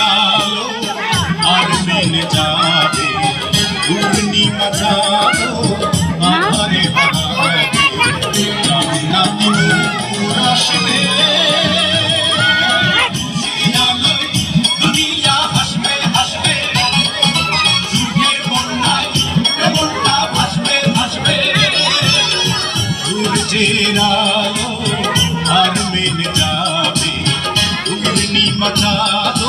আলো আর মেনে যাবে পূর্ণিমা চাঁদও আধারে হারাবে জান্নাতি নূর আসবে খুশির আলোয় দুনিয়া হাসবে হাসবে সুখের বন্যায় মনটা ভাসবে ভাসবে সূর্যের আলো আর মেনে যাবে পূর্ণিমা চাঁদ